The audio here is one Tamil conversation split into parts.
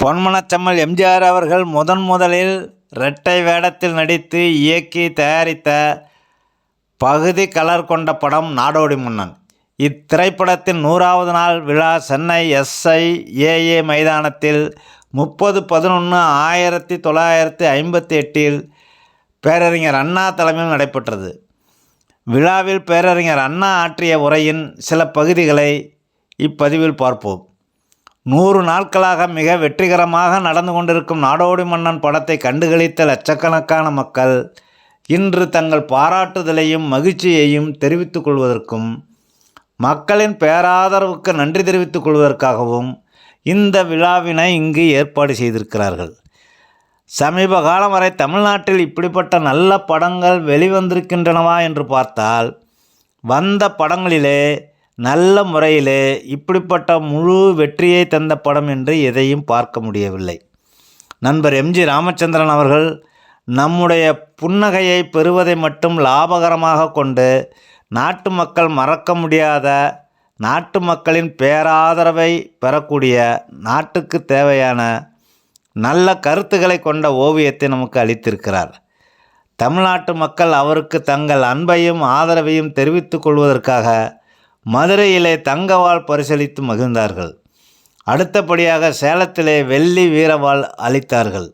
பொன்மனச்செம்மல் எம்ஜிஆர் அவர்கள் முதலில் இரட்டை வேடத்தில் நடித்து இயக்கி தயாரித்த பகுதி கலர் கொண்ட படம் நாடோடி மன்னன். இத்திரைப்படத்தின் 100வது நாள் விழா சென்னை SIAA மைதானத்தில் 30/11/1958 பேரறிஞர் அண்ணா தலைமையில் நடைபெற்றது. விழாவில் பேரறிஞர் அண்ணா ஆற்றிய உரையின் சில பகுதிகளை இப்பதிவில் பார்ப்போம். 100 நாட்களாக மிக வெற்றிகரமாக நடந்து கொண்டிருக்கும் நாடோடி மன்னன் படத்தை கண்டுகளித்த லட்சக்கணக்கான மக்கள் இன்று தங்கள் பாராட்டுதலையும் மகிழ்ச்சியையும் தெரிவித்துக் கொள்வதற்கும் மக்களின் பேராதரவுக்கு நன்றி தெரிவித்துக் கொள்வதற்காகவும் இந்த விழாவினை இங்கு ஏற்பாடு செய்திருக்கிறார்கள். சமீப காலம் வரை தமிழ்நாட்டில் இப்படிப்பட்ட நல்ல படங்கள் வெளிவந்திருக்கின்றனவா என்று பார்த்தால் வந்த படங்களிலே நல்ல முறையிலே இப்படிப்பட்ட முழு வெற்றியை தந்த படம் என்று எதையும் பார்க்க முடியவில்லை. நண்பர் MG ராமச்சந்திரன் அவர்கள் நம்முடைய புன்னகையை பெறுவதை மட்டும் லாபகரமாக கொண்டு நாட்டு மக்கள் மறக்க முடியாத, நாட்டு மக்களின் பேராதரவை பெறக்கூடிய, நாட்டுக்கு தேவையான நல்ல கருத்துக்களை கொண்ட ஓவியத்தை நமக்கு அளித்திருக்கிறார். தமிழ்நாட்டு மக்கள் அவருக்கு தங்கள் அன்பையும் ஆதரவையும் தெரிவித்துக் கொள்வதற்காக மதுரையிலே தங்கவாள் பரிசளித்து மகிழ்ந்தார்கள். அடுத்தபடியாக சேலத்திலே வெள்ளி வீரவாள் அளித்தார்கள்.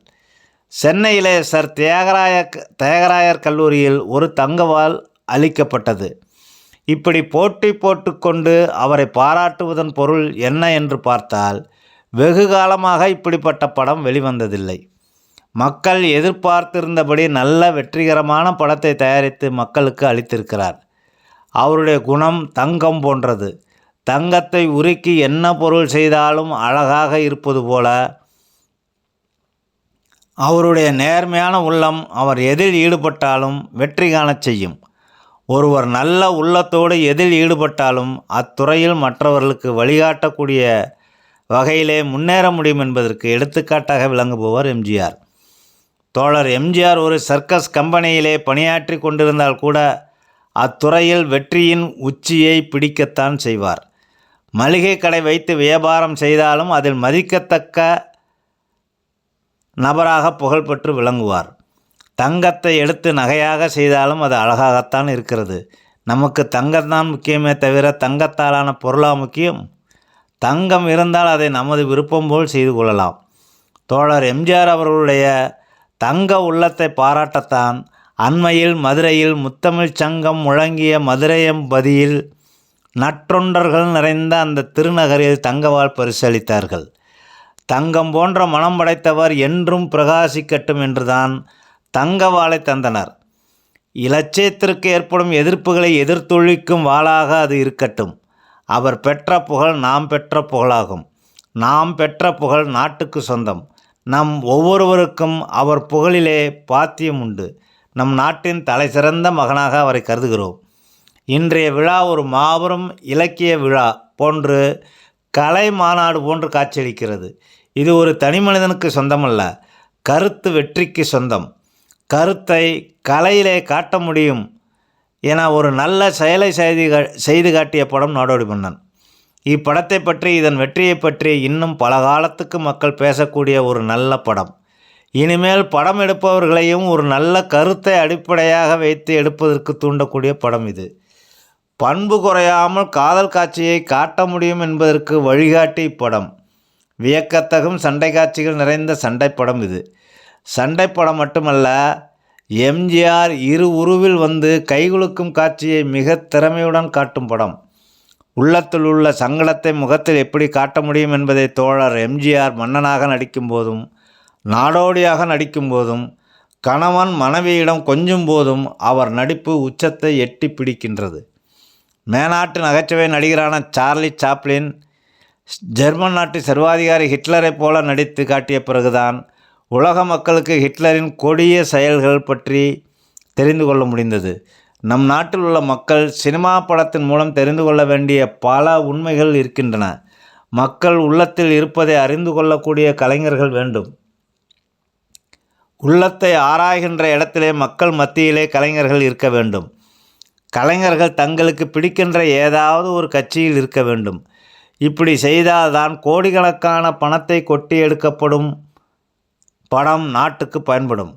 சென்னையிலே சர் தியாகராயர் கல்லூரியில் ஒரு தங்கவாள் அளிக்கப்பட்டது. இப்படி போட்டி போட்டுக்கொண்டு அவரை பாராட்டுவதன் பொருள் என்ன என்று பார்த்தால் வெகு காலமாக இப்படிப்பட்ட படம் வெளிவந்ததில்லை. மக்கள் எதிர்பார்த்திருந்தபடி நல்ல வெற்றிகரமான படத்தை தயாரித்து மக்களுக்கு அளித்திருக்கிறார். அவருடைய குணம் தங்கம் போன்றது. தங்கத்தை உருக்கி என்ன பொருள் செய்தாலும் அழகாக இருப்பது போல அவருடைய நேர்மையான உள்ளம் அவர் எதில் ஈடுபட்டாலும் வெற்றி காணச் செய்யும். ஒருவர் நல்ல உள்ளத்தோடு எதில் ஈடுபட்டாலும் அத்துறையில் மற்றவர்களுக்கு வழிகாட்டக்கூடிய வகையிலே முன்னேற முடியும் என்பதற்கு எடுத்துக்காட்டாக விளங்குபவர் எம்ஜிஆர். தோழர் எம்ஜிஆர் ஒரு சர்க்கஸ் கம்பெனியிலே பணியாற்றி கொண்டிருந்தால் கூட அத்துறையில் வெற்றியின் உச்சியை பிடிக்கத்தான் செய்வார். மளிகை கடை வைத்து வியாபாரம் செய்தாலும் அதில் மதிக்கத்தக்க நபராக புகழ்பெற்று விளங்குவார். தங்கத்தை எடுத்து நகையாக செய்தாலும் அது அழகாகத்தான் இருக்கிறது. நமக்கு தங்கம்தான் முக்கியமே தவிர தங்கத்தாலான பொருளாக முக்கியம்? தங்கம் இருந்தால் அதை நமது விருப்பம் போல் செய்து கொள்ளலாம். தோழர் எம்ஜிஆர் அவர்களுடைய தங்க உள்ளத்தை பாராட்டத்தான் அண்மையில் மதுரையில் முத்தமிழ் சங்கம் முழங்கிய மதுரையம்பதியில் நற்றொண்டர்கள் நிறைந்த அந்த திருநகரில் தங்கவாள் பரிசளித்தார்கள். தங்கம் போன்ற மனம் படைத்தவர் என்றும் பிரகாசிக்கட்டும் என்றுதான் தங்கவாளை தந்தனர். இலட்சியத்திற்கு ஏற்படும் எதிர்ப்புகளை எதிர்த்தொழிக்கும் வாளாக அது இருக்கட்டும். அவர் பெற்ற புகழ் நாம் பெற்ற புகழாகும். நாம் பெற்ற புகழ் நாட்டுக்கு சொந்தம். நம் ஒவ்வொருவருக்கும் அவர் புகழிலே பாத்தியம் உண்டு. நம் நாட்டின் தலை சிறந்த மகனாக அவரை கருதுகிறோம். இன்றைய விழா ஒரு மாபெரும் இலக்கிய விழா போன்று, கலை மாநாடு போன்று காட்சியளிக்கிறது. இது ஒரு தனி மனிதனுக்கு சொந்தமல்ல, கருத்து வெற்றிக்கு சொந்தம். கருத்தை கலையிலே காட்ட முடியும் என ஒரு நல்ல செயலை செய்து காட்டிய படம் நாடோடி மன்னன். இப்படத்தை பற்றி, இதன் வெற்றியை பற்றி இன்னும் பல காலத்துக்கு மக்கள் பேசக்கூடிய ஒரு நல்ல படம். இனிமேல் படம் எடுப்பவர்களையும் ஒரு நல்ல கருத்தை அடிப்படையாக வைத்து எடுப்பதற்கு தூண்டக்கூடிய படம் இது. பண்பு குறையாமல் காதல் காட்சியை காட்ட முடியும் என்பதற்கு வழிகாட்டி இப்படம். வியக்கத்தகும் சண்டை காட்சிகள் நிறைந்த சண்டை படம் இது. சண்டை படம் மட்டுமல்ல, எம்ஜிஆர் இரு உருவில் வந்து கைகுலுக்கும் காட்சியை மிக திறமையுடன் காட்டும் படம். உள்ளத்தில் உள்ள சங்கடத்தை முகத்தில் எப்படி காட்ட முடியும் என்பதை தோழர் எம்ஜிஆர் மன்னனாக நடிக்கும் போதும், நாடோடியாக நடிக்கும் போதும், கணவன் மனைவியிடம் கொஞ்சும் போதும் அவர் நடிப்பு உச்சத்தை எட்டி பிடிக்கின்றது. மேநாட்டு நகைச்சுவை நடிகரான சார்லி சாப்ளின் ஜெர்மன் நாட்டு சர்வாதிகாரி ஹிட்லரை போல நடித்து காட்டிய பிறகுதான் உலக மக்களுக்கு ஹிட்லரின் கொடிய செயல்கள் பற்றி தெரிந்து கொள்ள முடிந்தது. நம் நாட்டில் உள்ள மக்கள் சினிமா படத்தின் மூலம் தெரிந்து கொள்ள வேண்டிய பல உண்மைகள் இருக்கின்றன. மக்கள் உள்ளத்தில் இருப்பதை அறிந்து கொள்ளக்கூடிய கலைஞர்கள் வேண்டும். உள்ளத்தை ஆராய்கின்ற இடத்திலே மக்கள் மத்தியிலே கலைஞர்கள் இருக்க வேண்டும். கலைஞர்கள் தங்களுக்கு பிடிக்கின்ற ஏதாவது ஒரு கட்சியில் இருக்க வேண்டும். இப்படி செய்தால்தான் கோடிக்கணக்கான பணத்தை கொட்டி எடுக்கப்படும் பணம் நாட்டுக்கு பயன்படும்.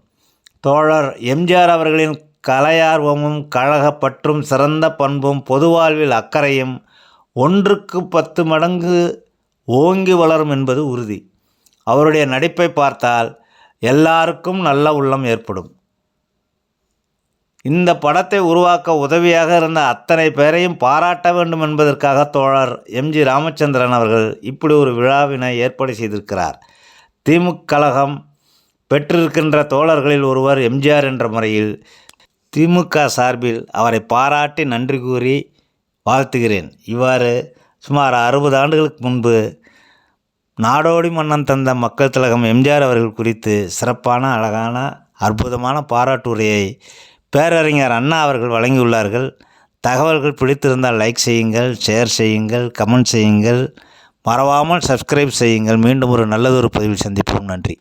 தோழர் எம்ஜிஆர் அவர்களின் கலையார்வமும் கழகப்பற்றும் சிறந்த பண்பும் பொதுவாழ்வில் அக்கறையும் 1க்கு 10 மடங்கு ஓங்கி வளரும் என்பது உறுதி. அவருடைய நடிப்பை பார்த்தால் எல்லாருக்கும் நல்ல உள்ளம் ஏற்படும். இந்த படத்தை உருவாக்க உதவியாக இருந்த அத்தனை பேரையும் பாராட்ட வேண்டும் என்பதற்காக தோழர் எம்ஜி ராமச்சந்திரன் அவர்கள் இப்படி ஒரு விழாவினை ஏற்பாடு செய்திருக்கிறார். திமுக கழகம் பெற்றிருக்கின்ற தோழர்களில் ஒருவர் எம்ஜிஆர் என்ற முறையில் திமுக சார்பில் அவரை பாராட்டி நன்றி கூறி வாழ்த்துகிறேன். இவ்வாறு சுமார் 60 ஆண்டுகளுக்கு முன்பு நாடோடி மன்னன் தந்த மக்கள் திலகம் எம்ஜிஆர் அவர்கள் குறித்து சிறப்பான அழகான அற்புதமான பாராட்டுரையை பேரறிஞர் அண்ணா அவர்கள் வழங்கியுள்ளார்கள். தகவல்கள் பிடித்திருந்தால் லைக் செய்யுங்கள், ஷேர் செய்யுங்கள், கமெண்ட் செய்யுங்கள், மறவாமல் சப்ஸ்கிரைப் செய்யுங்கள். மீண்டும் ஒரு நல்லதொரு பதிவில் சந்திப்போம். நன்றி.